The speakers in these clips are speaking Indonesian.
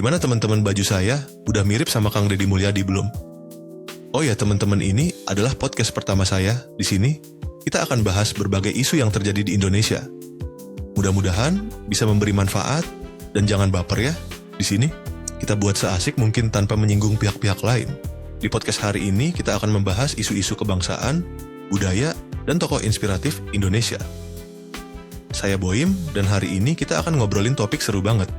Gimana teman-teman, baju saya udah mirip sama Kang Deddy Mulyadi belum? Oh ya teman-teman, ini adalah podcast pertama saya. Di sini kita akan bahas berbagai isu yang terjadi di Indonesia. Mudah-mudahan bisa memberi manfaat dan jangan baper ya. Di sini kita buat seasik mungkin tanpa menyinggung pihak-pihak lain. Di podcast hari ini kita akan membahas isu-isu kebangsaan, budaya, dan tokoh inspiratif Indonesia. Saya Boim, dan hari ini kita akan ngobrolin topik seru banget.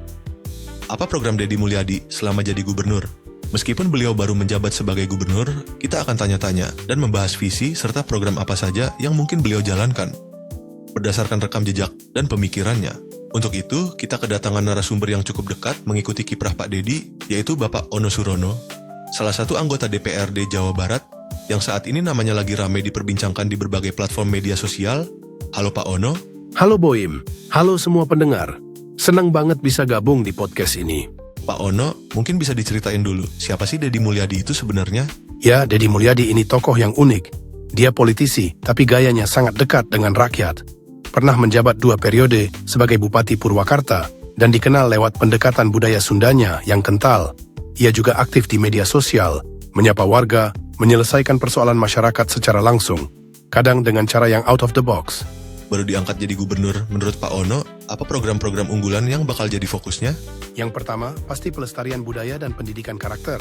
Apa program Deddy Mulyadi selama jadi gubernur? Meskipun beliau baru menjabat sebagai gubernur, kita akan tanya-tanya dan membahas visi serta program apa saja yang mungkin beliau jalankan, berdasarkan rekam jejak dan pemikirannya. Untuk itu, kita kedatangan narasumber yang cukup dekat mengikuti kiprah Pak Deddy, yaitu Bapak Ono Surono, salah satu anggota DPRD Jawa Barat, yang saat ini namanya lagi ramai diperbincangkan di berbagai platform media sosial. Halo Pak Ono. Halo Boim, halo semua pendengar. Senang banget bisa gabung di podcast ini. Pak Ono, mungkin bisa diceritain dulu, siapa sih Deddy Mulyadi itu sebenarnya? Ya, Deddy Mulyadi ini tokoh yang unik. Dia politisi, tapi gayanya sangat dekat dengan rakyat. Pernah menjabat 2 periode sebagai Bupati Purwakarta dan dikenal lewat pendekatan budaya Sundanya yang kental. Ia juga aktif di media sosial, menyapa warga, menyelesaikan persoalan masyarakat secara langsung, kadang dengan cara yang out of the box. Baru diangkat jadi gubernur, menurut Pak Ono, apa program-program unggulan yang bakal jadi fokusnya? Yang pertama, pasti pelestarian budaya dan pendidikan karakter.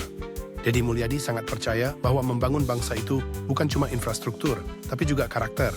Deddy Mulyadi sangat percaya bahwa membangun bangsa itu bukan cuma infrastruktur, tapi juga karakter.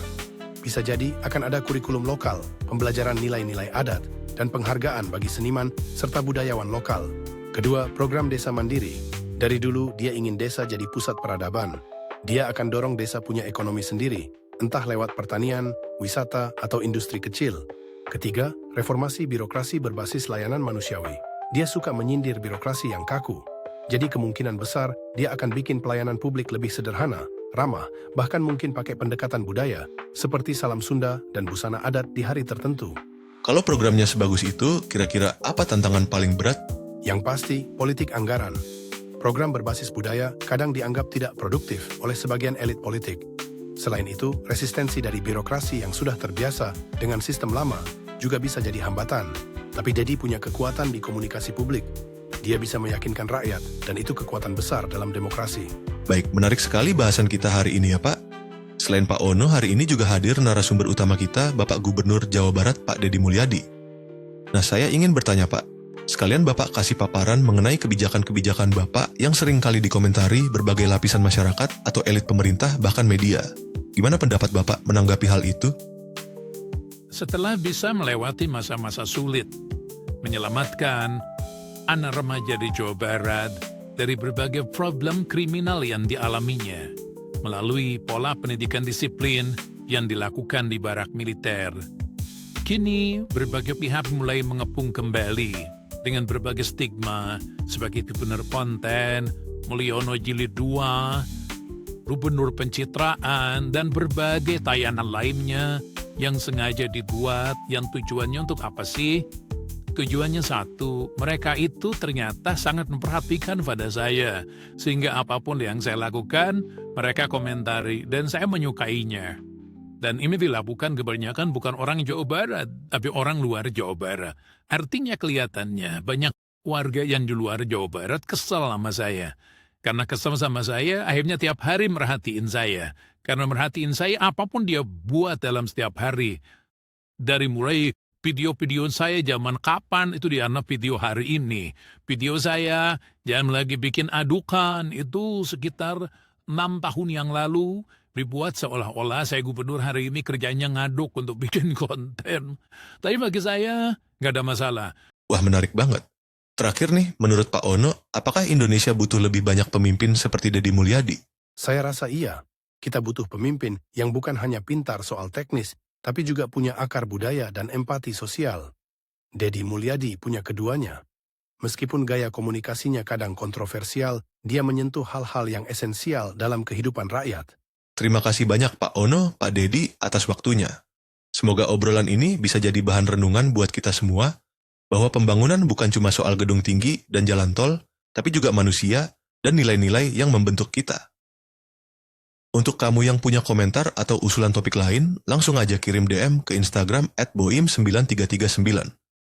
Bisa jadi akan ada kurikulum lokal, pembelajaran nilai-nilai adat, dan penghargaan bagi seniman serta budayawan lokal. Kedua, program desa mandiri. Dari dulu, dia ingin desa jadi pusat peradaban. Dia akan dorong desa punya ekonomi sendiri, entah lewat pertanian, wisata, atau industri kecil. Ketiga, reformasi birokrasi berbasis layanan manusiawi. Dia suka menyindir birokrasi yang kaku. Jadi kemungkinan besar dia akan bikin pelayanan publik lebih sederhana, ramah, bahkan mungkin pakai pendekatan budaya, seperti salam Sunda dan busana adat di hari tertentu. Kalau programnya sebagus itu, kira-kira apa tantangan paling berat? Yang pasti, politik anggaran. Program berbasis budaya kadang dianggap tidak produktif oleh sebagian elit politik. Selain itu, resistensi dari birokrasi yang sudah terbiasa dengan sistem lama juga bisa jadi hambatan. Tapi Deddy punya kekuatan di komunikasi publik. Dia bisa meyakinkan rakyat, dan itu kekuatan besar dalam demokrasi. Baik, menarik sekali bahasan kita hari ini ya Pak. Selain Pak Ono, hari ini juga hadir narasumber utama kita, Bapak Gubernur Jawa Barat, Pak Deddy Mulyadi. Nah, saya ingin bertanya Pak, sekalian Bapak kasih paparan mengenai kebijakan-kebijakan Bapak yang sering kali dikomentari berbagai lapisan masyarakat atau elit pemerintah, bahkan media. Gimana pendapat Bapak menanggapi hal itu? Setelah bisa melewati masa-masa sulit, menyelamatkan anak remaja di Jawa Barat dari berbagai problem kriminal yang dialaminya, melalui pola pendidikan disiplin yang dilakukan di barak militer. Kini, berbagai pihak mulai mengepung kembali dengan berbagai stigma sebagai gubernur konten, Mulyono Jilid 2, gubernur pencitraan, dan berbagai tayangan lainnya yang sengaja dibuat, yang tujuannya untuk apa sih? Tujuannya satu, mereka itu ternyata sangat memperhatikan pada saya, sehingga apapun yang saya lakukan, mereka komentari, dan saya menyukainya. Dan ini dilakukan kebanyakan bukan orang Jawa Barat, tapi orang luar Jawa Barat. Artinya kelihatannya banyak warga yang di luar Jawa Barat kesel sama saya. Karena kesel sama saya, akhirnya tiap hari merhatiin saya. Karena merhatiin saya, apapun dia buat dalam setiap hari. Dari mulai video-video saya zaman kapan, itu dianggap video hari ini. Video saya, jangan lagi bikin adukan, itu sekitar 6 tahun yang lalu, dibuat seolah-olah saya gubernur hari ini kerjanya ngaduk untuk bikin konten. Tapi bagi saya, nggak ada masalah. Wah, menarik banget. Terakhir nih, menurut Pak Ono, apakah Indonesia butuh lebih banyak pemimpin seperti Deddy Mulyadi? Saya rasa iya. Kita butuh pemimpin yang bukan hanya pintar soal teknis, tapi juga punya akar budaya dan empati sosial. Deddy Mulyadi punya keduanya. Meskipun gaya komunikasinya kadang kontroversial, dia menyentuh hal-hal yang esensial dalam kehidupan rakyat. Terima kasih banyak Pak Ono, Pak Deddy atas waktunya. Semoga obrolan ini bisa jadi bahan renungan buat kita semua, bahwa pembangunan bukan cuma soal gedung tinggi dan jalan tol, tapi juga manusia dan nilai-nilai yang membentuk kita. Untuk kamu yang punya komentar atau usulan topik lain, langsung aja kirim DM ke Instagram @boim9339.